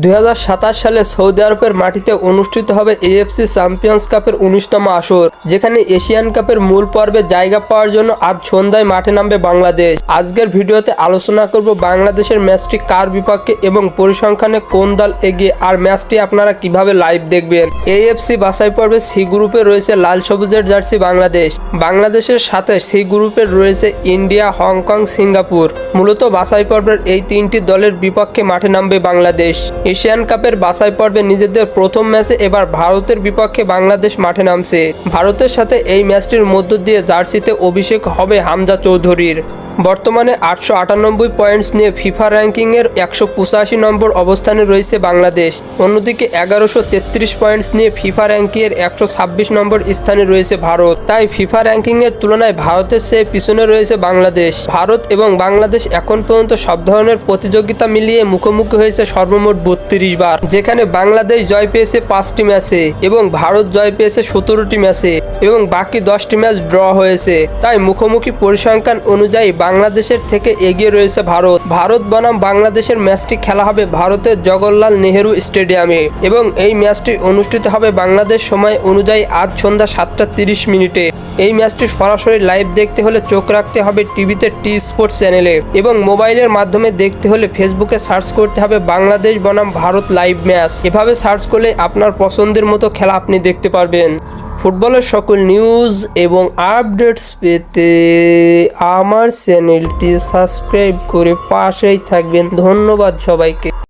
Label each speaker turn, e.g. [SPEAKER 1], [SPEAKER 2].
[SPEAKER 1] 2027 সালে সৌদি আরবের মাটিতে অনুষ্ঠিত হবে এএফসি চ্যাম্পিয়ন্স কাপের 19তম আসর, যেখানে এশিয়ান কাপের মূল পর্বে জায়গা পাওয়ার জন্য আজ সন্ধ্যায় মাঠে নামবে বাংলাদেশ। আজকের ভিডিওতে আলোচনা করব বাংলাদেশের ম্যাচটি কার বিপক্ষে এবং পরিসংখ্যানে কোন দল এগিয়ে, আর ম্যাচটি আপনারা কিভাবে লাইভ দেখবেন। এএফসি বাছাই পর্বে সি গ্রুপে রয়েছে লাল সবুজের জার্সি বাংলাদেশ। বাংলাদেশের সাথে সি গ্রুপে রয়েছে ইন্ডিয়া, হংকং, সিঙ্গাপুর। মূলত বাছাই পর্বের এই তিনটি দলের বিপক্ষে মাঠে নামবে বাংলাদেশ। এশিয়ান কাপের বাছাই পর্বে নিজেদের প্রথম ম্যাচে এবার ভারতের বিপক্ষে বাংলাদেশ মাঠে নামছে। ভারতের সাথে এই ম্যাচটির মধ্য দিয়ে জার্সিতে অভিষেক হবে হামজা চৌধুরীর। বর্তমানে 898 পয়েন্টস নিয়ে ফিফা র্যাঙ্কিংয়ের 185 নম্বর অবস্থানে রয়েছে বাংলাদেশ। অন্যদিকে 1133 পয়েন্টস নিয়ে ফিফা র্যাঙ্কিংয়ের 126 নম্বর স্থানে রয়েছে ভারত। তাই ফিফা র্যাঙ্কিংয়ের তুলনায় ভারতের চেয়ে পিছনে রয়েছে বাংলাদেশ। ভারত এবং বাংলাদেশ এখন পর্যন্ত সব ধরনের প্রতিযোগিতা মিলিয়ে মুখোমুখি হয়েছে সর্বমোট 32 বার, যেখানে বাংলাদেশ জয় পেয়েছে 5টি ম্যাচে এবং ভারত জয় পেয়েছে 17টি ম্যাচে এবং বাকি 10টি ম্যাচ ড্র হয়েছে। তাই মুখোমুখি পরিসংখ্যান অনুযায়ী বাংলাদেশের থেকে এগিয়ে রয়েছে ভারত। ভারত বনাম বাংলাদেশের ম্যাচটি খেলা হবে ভারতের জওহরলাল নেহেরু স্টেডিয়ামে এবং এই ম্যাচটি অনুষ্ঠিত হবে বাংলাদেশ সময় অনুযায়ী আজ সন্ধ্যা 7টা 30 মিনিটে। এই ম্যাচটি সরাসরি লাইভ দেখতে হলে চোখ রাখতে হবে টিভিতে টি স্পোর্টস চ্যানেলে এবং মোবাইলের মাধ্যমে দেখতে হলে ফেসবুকে সার্চ করতে হবে বাংলাদেশ বনাম ভারত লাইভ ম্যাচ। এভাবে সার্চ করলে আপনার পছন্দের মতো খেলা আপনি দেখতে পারবেন। ফুটবলের সকল নিউজ এবং আপডেটস পেতে আমার চ্যানেলটি সাবস্ক্রাইব করে পাশেই থাকবেন। ধন্যবাদ সবাইকে।